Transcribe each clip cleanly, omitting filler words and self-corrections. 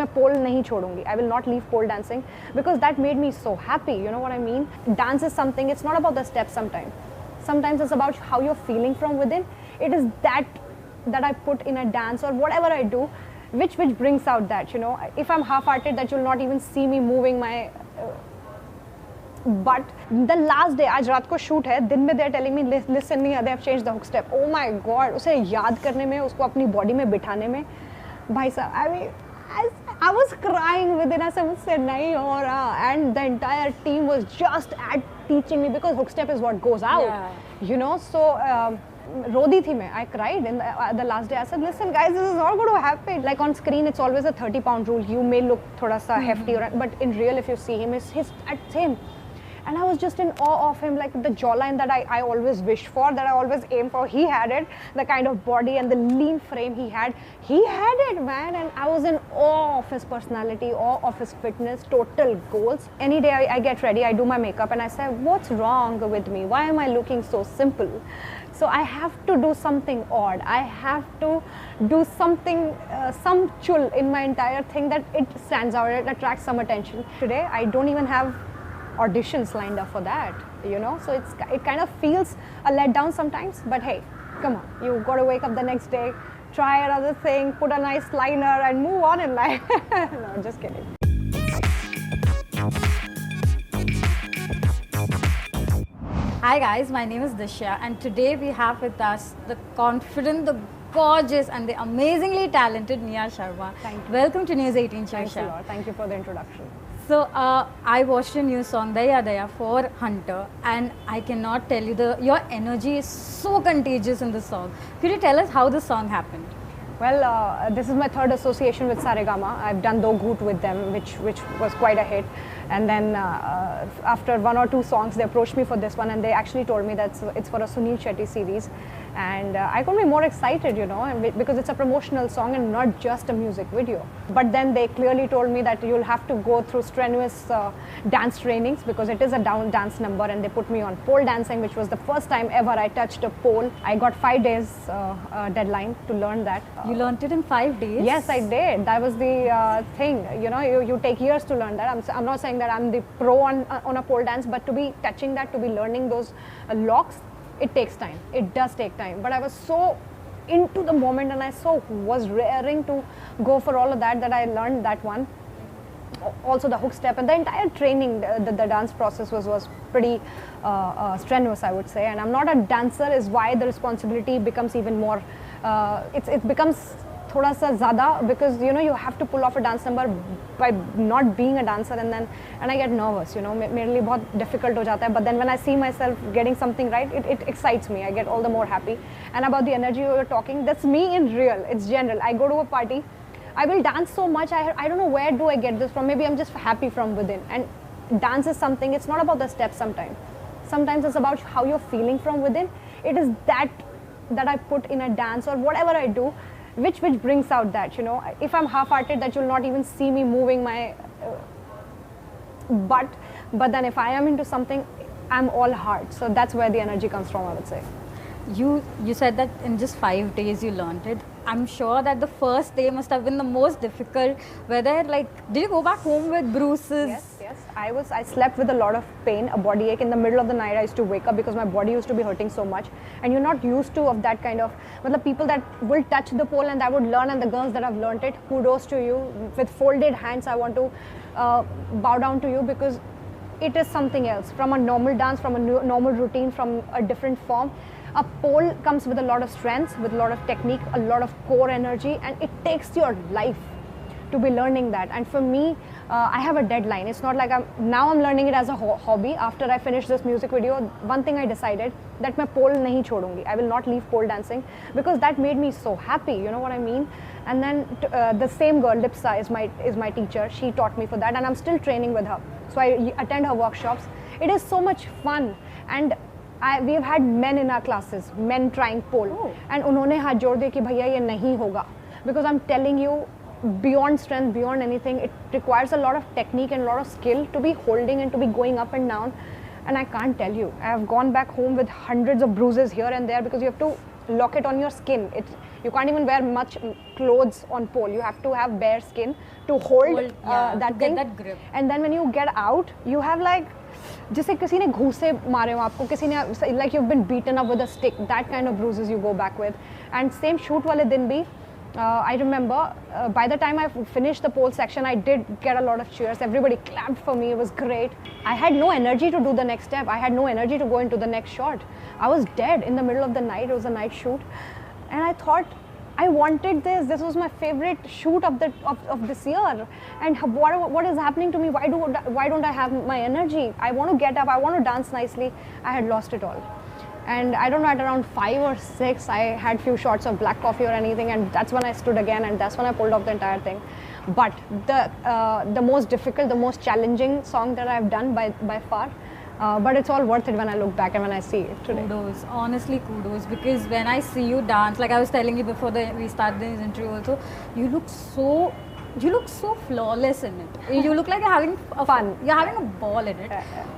मैं pole नहीं छोड़ूंगी. I will not leave pole dancing because that made me so happy. You know what I mean? Dance is something. It's not about the steps. Sometimes it's about how you're feeling from within. It is that I put in a dance or whatever I do, which brings out that, you know. If I'm half-hearted, that you'll not even see me moving my but the last day, आज रात को shoot है, दिन में they're telling me listen Nia, they have changed the hook step. Oh my god, उसे याद करने में, उसको अपनी body में बिठाने में, भाई साहब, I mean, I was crying within. I said मुझसे नहीं हो रहा, and the entire team was just at teaching me because hook step is what goes out, you know. So Rodi thi mein, I cried in the last day. I said, listen guys, this is not going to happen. Like on screen, it's always a 30-pound rule. You may look thoda sa hefty, but in real, if you see him, it's him. And I was just in awe of him, like the jawline that I always wish for, that I always aim for. He had it, the kind of body and the lean frame he had it, man. And I was in awe of his personality, awe of his fitness, total goals. Any day I get ready, I do my makeup and I say, what's wrong with me? Why am I looking so simple? So I have to do something odd. I have to do something, some chul in my entire thing that it stands out, it attracts some attention. Today, I don't even have auditions lined up for that, you know. So it kind of feels a letdown sometimes, but hey, come on, you got to wake up the next day, try another thing, put a nice liner and move on in life. No, just kidding. Hi guys, my name is Dishya and today we have with us the confident, the gorgeous and the amazingly talented Nia Sharma. Thank you. Welcome to News 18 Showsha. Thanks a lot. Thank you for the introduction. So I watched a new song Daiyya for Hunter and I cannot tell you, your energy is so contagious in the song. Could you tell us how the song happened? Well, this is my third association with Saregama. I've done Do Goot with them, which was quite a hit. And then after one or two songs, they approached me for this one and they actually told me that it's for a Suniel Shetty series. And I couldn't be more excited, you know, because it's a promotional song and not just a music video. But then they clearly told me that you'll have to go through strenuous dance trainings because it is a dance number, and they put me on pole dancing, which was the first time ever I touched a pole. I got 5 days deadline to learn that. You learned it in 5 days? Yes, I did. That was the thing. You know, you take years to learn that. I'm not saying that I'm the pro on a pole dance, but to be touching that, to be learning those locks, it takes time. It does take time. But I was so into the moment and I was raring to go for all of that I learned that one. Also the hook step and the entire training, the dance process was pretty strenuous, I would say. And I'm not a dancer is why the responsibility becomes even more, it becomes thoda sa zyada, because you know you have to pull off a dance number by not being a dancer, and I get nervous, you know, mere liye bahut difficult ho jata hai. But then when I see myself getting something right, it excites me. I get all the more happy. And about the energy you were talking, that's me in real. It's general. I go to a party, I will dance so much. I don't know where do I get this from. Maybe I'm just happy from within. And dance is something. It's not about the steps. Sometimes it's about how you're feeling from within. It is that I put in a dance or whatever I do, which brings out that, you know. If I'm half-hearted, that you'll not even see me moving my butt. But then if I am into something, I'm all heart. So that's where the energy comes from, I would say. You said that in just 5 days you learned it. I'm sure that the first day must have been the most difficult. Whether did you go back home with bruises? Yes. I slept with a lot of pain, a body ache. In the middle of the night, I used to wake up because my body used to be hurting so much. And you're not used to of that kind of, the people that will touch the pole and that would learn, and the girls that have learned it, kudos to you. With folded hands, I want to bow down to you, because it is something else. From a normal dance, from a normal routine, from a different form. A pole comes with a lot of strength, with a lot of technique, a lot of core energy, and it takes your life to be learning that. And for me, I have a deadline. It's not like I'm learning it as a hobby. After I finish this music video, one thing I decided, that मैं pole नहीं छोड़ूंगी. I will not leave pole dancing, because that made me so happy. You know what I mean? And then the same girl, Lipsa, is my teacher. She taught me for that, and I'm still training with her. So I attend her workshops. It is so much fun. And we have had men in our classes, men trying pole, and उन्होंने हाथ जोड़ दिए कि भैया ये नहीं होगा, because I'm telling you, beyond strength, beyond anything, it requires a lot of technique and a lot of skill to be holding and to be going up and down. And I can't tell you, I have gone back home with hundreds of bruises here and there, because you have to lock it on your skin. You can't even wear much clothes on pole. You have to have bare skin to hold that thing. Get that grip. And then when you get out, you have like, जैसे किसी ने घूसे मारे हो आपको, किसी ने like you've been beaten up with a stick, that kind of bruises you go back with. And same shoot वाले दिन भी, I remember by the time I finished the pole section, I did get a lot of cheers. Everybody clapped for me. It was great. I had no energy to do the next step. I had no energy to go into the next shot. I was dead in the middle of the night. It was a night shoot, and I thought, I wanted this. This was my favorite shoot of this year. And what is happening to me? Why don't I have my energy? I want to get up. I want to dance nicely. I had lost it all. And I don't know, at around 5 or 6, I had few shots of black coffee or anything, and that's when I stood again, and that's when I pulled off the entire thing. But the most difficult, the most challenging song that I've done by far. But it's all worth it when I look back and when I see it today. Kudos, honestly kudos, because when I see you dance, like I was telling you before we started this interview also, you look so flawless in it. You look like you're having fun. You're having a ball in it.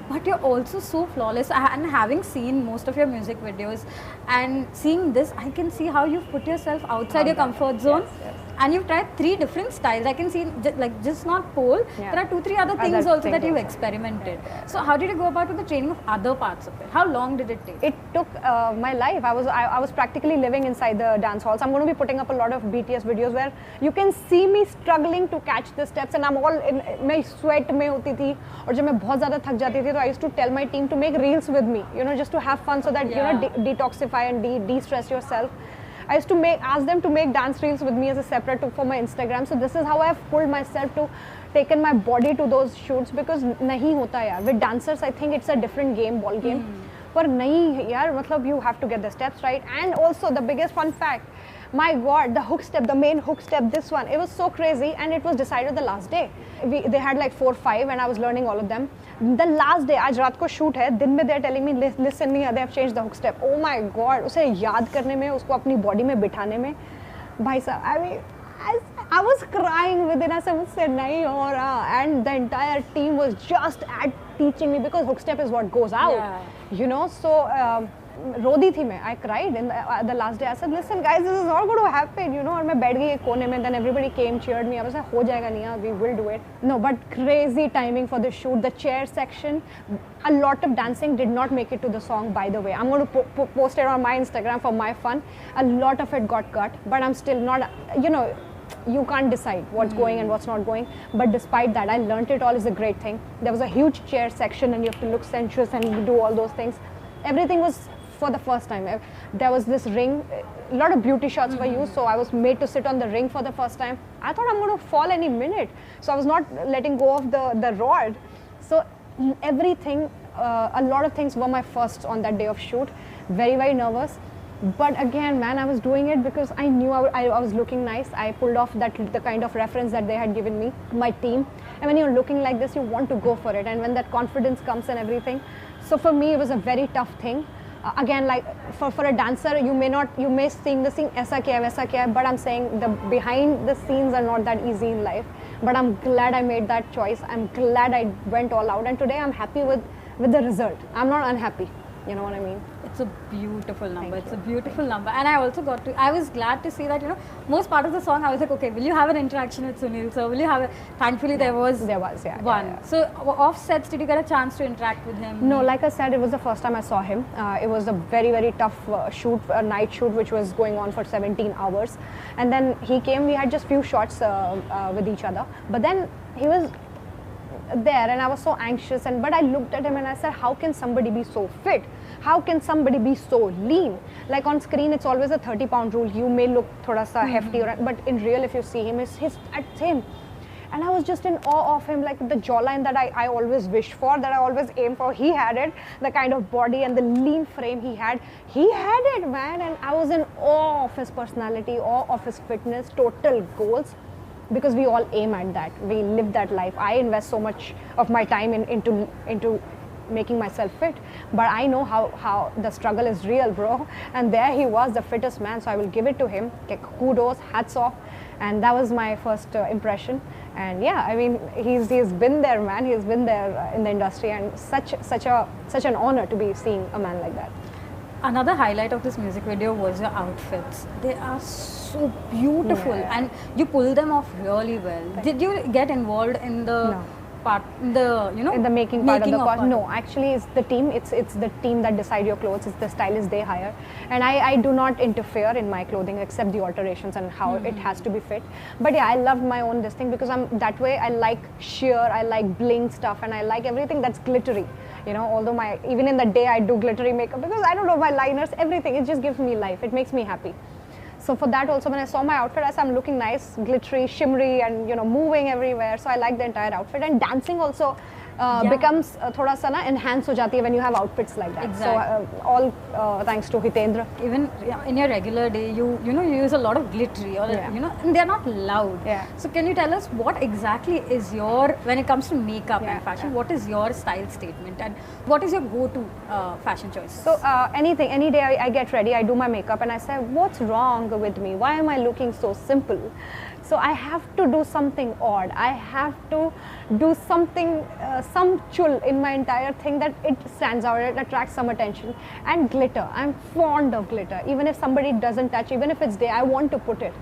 But you're also so flawless. And having seen most of your music videos and seeing this, I can see how you've put yourself outside your comfort zone. Yes. And you've tried 3 different styles. I can see, like, just not pole. Yeah. There are 2-3 other things also that you've experimented. So how did you go about with the training of other parts of it? How long did it take? It took my life. I was practically living inside the dance halls. I'm going to be putting up a lot of BTS videos where you can see me struggling to catch the steps, and I'm all in my sweat में होती थी, और जब मैं बहुत ज़्यादा थक जाती थी, तो I used to tell my team to make reels with me, just to have fun, so that detoxify and de-stress yourself. I used to ask them to make dance reels with me as a separate for my Instagram. So this is how I've pulled myself to taken my body to those shoots, because nahi hota yaar. With dancers, I think it's a different game, ball game. But nahi yaar, matlab you have to get the steps right. And also the biggest fun fact, my God, the hook step, the main hook step, this one, it was so crazy, and it was decided the last day. They had like 4 or 5, and I was learning all of them. The last day, आज रात को shoot है, दिन में they're telling me, listen Nia, they have changed the hook step. Oh my God, उसे याद करने में, उसको अपनी body में बिठाने में, भाई साहब, I was crying within us. मुझसे नहीं हो रहा, and the entire team was just at teaching me, because hook step is what goes out, so. रोदी थी मैं, I cried in the last day. I said, listen guys, this is not going to happen, और मैं बैठ गई एक कोने में. Then everybody came, cheered me. I was like, हो जाएगा Nia, we will do it. No, but crazy timing for the shoot. The chair section, a lot of dancing did not make it to the song, by the way. I'm going to post it on my Instagram for my fun. A lot of it got cut, but I'm still not, you can't decide what's going and what's not going. But despite that, I learned it all. Is a great thing. There was a huge chair section, and you have to look sensuous and do all those things. Everything was for the first time. There was this ring, a lot of beauty shots were used, so I was made to sit on the ring for the first time. I thought I'm going to fall any minute, so I was not letting go of the rod. So everything, a lot of things were my first on that day of shoot. Very, very nervous. But again, man, I was doing it because I knew I was looking nice. I pulled off the kind of reference that they had given me, my team. And when you're looking like this, you want to go for it. And when that confidence comes and everything. So for me, it was a very tough thing. Again, like for a dancer, you may sing the scene, aisa kiya, waisa kiya, but I'm saying the behind the scenes are not that easy in life. But I'm glad I made that choice. I'm glad I went all out. And today I'm happy with the result. I'm not unhappy. You know what I mean? It's a beautiful number. It's a beautiful number. And I also I was glad to see that, most part of the song, I was like, okay, will you have an interaction with Suniel? So will you have thankfully there was one. Yeah. So off sets, did you get a chance to interact with him? No, like I said, it was the first time I saw him. It was a very, very tough shoot, a night shoot, which was going on for 17 hours. And then he came, we had just few shots with each other. But then he was there, and I was so anxious, but I looked at him and I said, how can somebody be so fit? How can somebody be so lean? Like on screen, it's always a 30-pound rule. You may look thoda sa hefty, but in real, if you see him, it's him. And I was just in awe of him, like the jawline that I always wish for, that I always aim for. He had it, the kind of body and the lean frame he had it, man. And I was in awe of his personality, awe of his fitness, total goals. Because we all aim at that. We live that life. I invest so much of my time into making myself fit. But I know how the struggle is real, bro. And there he was, the fittest man. So I will give it to him. Kudos, hats off. And that was my first impression. And yeah, I mean, he's been there, man. He's been there in the industry, and such an honor to be seeing a man like that. Another highlight of this music video was your outfits. They are so beautiful, and you pull them off really well. Did you get involved in the part, in the making part of the costume? No, actually, it's the team. It's the team that decide your clothes. It's the stylist they hire, and I do not interfere in my clothing except the alterations and how it has to be fit. But yeah, I love my own this thing because I'm that way. I like sheer, I like bling stuff, and I like everything that's glittery. You know, although even in the day I do glittery makeup because I don't know, my liners, everything, it just gives me life. It makes me happy. So for that also, when I saw my outfit, I said I'm looking nice, glittery, shimmery, and moving everywhere. So I like the entire outfit. And dancing also becomes thoda sa na enhanced ho jati hai when you have outfits like that. Exactly. So all thanks to Hitendra. Even in your regular day, you use a lot of glittery, or and they're not loud. Yeah. So can you tell us what exactly is your, when it comes to makeup and fashion, what is your style statement and what is your go-to fashion choice? So anything, any day I get ready, I do my makeup and I say, what's wrong with me? Why am I looking so simple? So I have to do something odd. I have to do something, some chul in my entire thing that it stands out, it attracts some attention. And glitter, I'm fond of glitter. Even if somebody doesn't touch, even if it's day, I want to put it.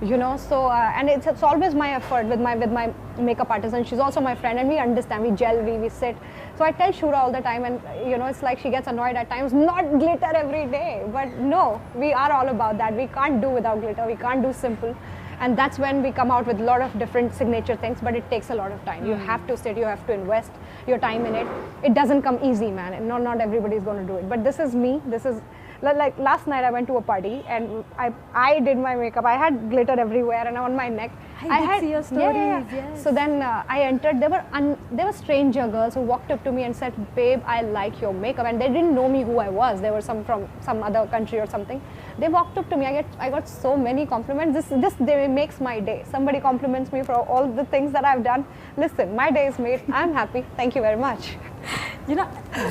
So and it's always my effort with my makeup artist, and she's also my friend, and we understand, we gel, we sit. So I tell Shura all the time, and it's like she gets annoyed at times, not glitter every day, but no, we are all about that. We can't do without glitter, we can't do simple. And that's when we come out with a lot of different signature things, but it takes a lot of time. You have to sit, you have to invest your time in it. It doesn't come easy, man, and not everybody is going to do it. But this is me. This is like last night I went to a party and I did my makeup. I had glitter everywhere and on my neck. I did see your stories. Yes. So then I entered. There were stranger girls who walked up to me and said, "Babe, I like your makeup," and they didn't know me who I was. They were from some other country or something. They walked up to me. I got so many compliments. This day makes my day. Somebody compliments me for all the things that I've done. Listen, my day is made. I'm happy. Thank you very much.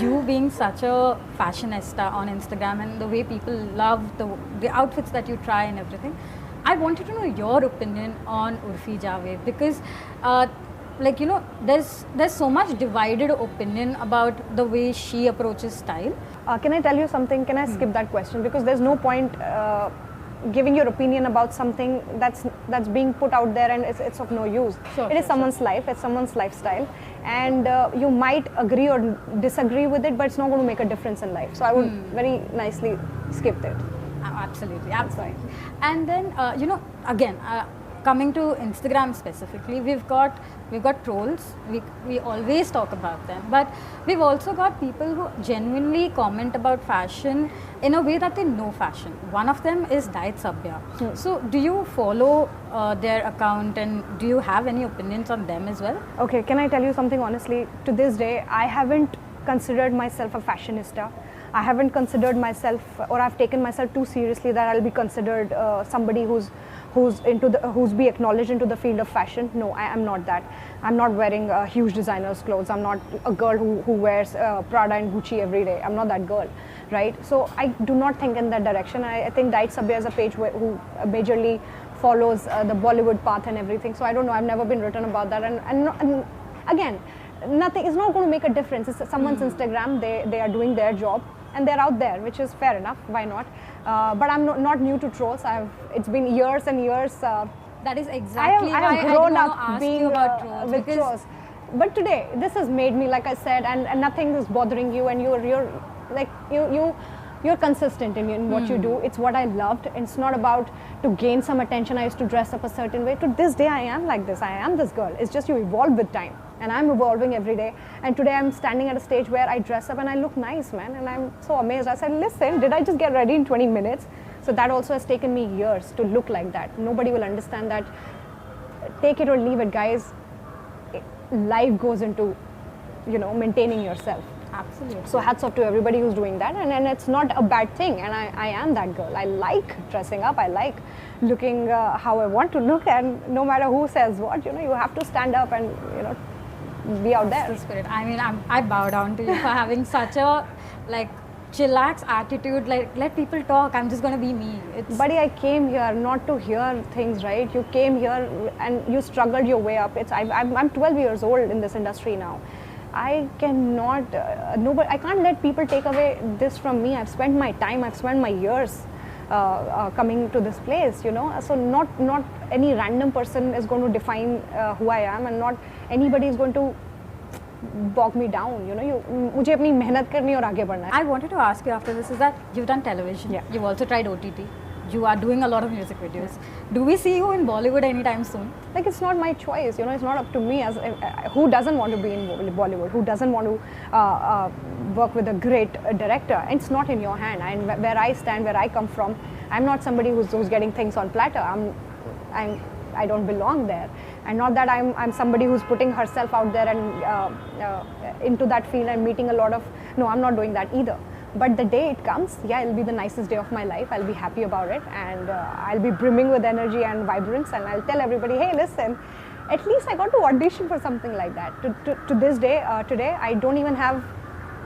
You being such a fashionista on Instagram and the way people love the outfits that you try and everything, I wanted to know your opinion on Urfi Javed because there's so much divided opinion about the way she approaches style. Can I tell you something? Can I skip that question? Because there's no point giving your opinion about something that's being put out there and it's of no use. It is someone's life, it's someone's lifestyle, and you might agree or disagree with it, but it's not going to make a difference in life. So I would very nicely skip it. Absolutely. And then again, coming to Instagram specifically, we've got trolls. We always talk about them, but we've also got people who genuinely comment about fashion in a way that they know fashion. One of them is Sabya. So do you follow their account and do you have any opinions on them as well? Okay, can I tell you something honestly? To this day, I haven't considered myself a fashionista. I haven't considered myself, or I've taken myself too seriously that I'll be considered somebody who's be acknowledged into the field of fashion. No, I am not that. I'm not wearing huge designers clothes. I'm not a girl who wears Prada and Gucci every day. I'm not that girl, right? So I do not think in that direction. I think Sabya is a page who majorly follows the Bollywood path and everything. So I don't know. I've never been written about that. And again, nothing is not going to make a difference. It's someone's Instagram. They are doing their job. And they're out there, which is fair enough. Why not? But I'm not new to trolls. It's been years and years. That is exactly why I grown up being about trolls. With trolls. But today, this has made me, like I said, and nothing is bothering you, and you're consistent in what you do. It's what I loved. It's not about to gain some attention. I used to dress up a certain way. To this day, I am like this. I am this girl. It's just you evolve with time. And I'm evolving every day. And today I'm standing at a stage where I dress up and I look nice, man. And I'm so amazed. I said, listen, did I just get ready in 20 minutes? So that also has taken me years to look like that. Nobody will understand that. Take it or leave it, guys. Life goes into, maintaining yourself. Absolutely. So hats off to everybody who's doing that. And it's not a bad thing. And I am that girl. I like dressing up. I like looking how I want to look. And no matter who says what, you have to stand up and, be out there. That's the spirit. I mean, I bow down to you for having such a chillax attitude. Let people talk. I'm just gonna be me. Buddy, I came here not to hear things, right? You came here and you struggled your way up. I'm 12 years old in this industry now. I cannot, nobody, I can't let people take away this from me. I've spent my time, I've spent my years coming to this place, you know. So not any random person is going to define who I am, and not anybody is going to bog me down, you know. मुझे अपनी मेहनत करनी और आगे बढ़ना है. I wanted to ask you after this is that you've done television, Yeah. you've also tried OTT, you are doing a lot of music videos. Do we see you in Bollywood anytime soon? Like, it's not my choice, you know. It's not up to me as who doesn't want to be in Bollywood, who doesn't want to work with a great director. And it's not in your hand. And where I stand, where I come from, I'm not somebody who's getting things on platter. I don't belong there. And not that I'm somebody who's putting herself out there and into that field and meeting a lot of, no, I'm not doing that either. But the day it comes, yeah, it'll be the nicest day of my life. I'll be happy about it, and I'll be brimming with energy and vibrance, and I'll tell everybody, hey, listen, at least I got to audition for something like that. To this day, today, I don't even have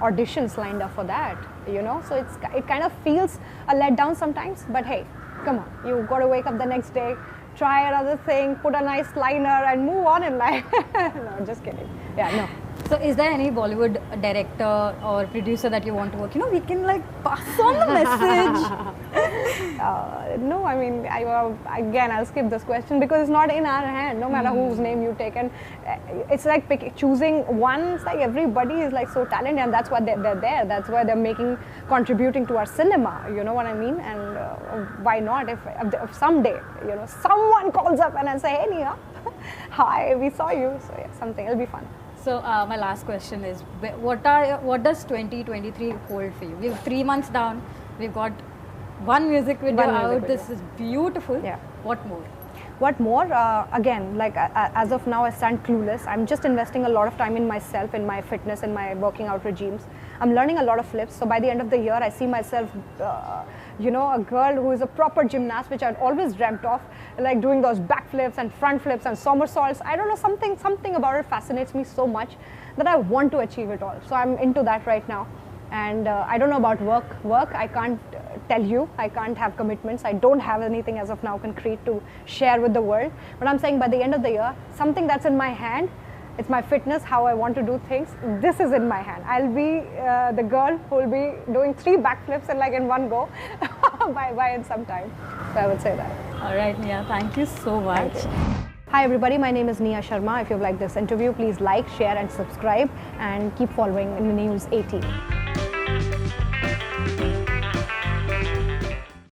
auditions lined up for that, you know. So it kind of feels a letdown sometimes, but hey, come on, you got to wake up the next day, try another thing, put a nice liner, and move on in life. No, just kidding. Yeah, no. So is there any Bollywood director or producer that you want to work? You know, we can like pass on the message. No, I mean, again, I'll skip this question because it's not in our hand, no matter whose name you take. And it's like choosing one. It's like everybody is like so talented, and that's why they're there. That's why they're contributing to our cinema. You know what I mean? And why not? If someday, you know, someone calls up and I say, hey, Nia, hi, we saw you. So yeah, something, it'll be fun. So my last question is, what does 2023 hold for you? We're 3 months down. We've got one music video out. This is beautiful. Yeah. What more? What more? Again, like as of now, I stand clueless. I'm just investing a lot of time in myself, in my fitness, in my working out regimes. I'm learning a lot of flips. So by the end of the year, I see myself, you know, a girl who is a proper gymnast, which I'd always dreamt of, like doing those back flips and front flips and somersaults. I don't know, something about it fascinates me so much that I want to achieve it all. So I'm into that right now. And I don't know about work. I can't tell you. I can't have commitments. I don't have anything as of now concrete to share with the world. But I'm saying by the end of the year, something that's in my hand, it's my fitness, how I want to do things. This is in my hand. I'll be the girl who will be doing 3 backflips in one go by some time. So I would say that. All right, Nia. Thank you so much. Hi everybody, my name is Nia Sharma. If you've liked this interview, please like, share and subscribe, and keep following in the News 18.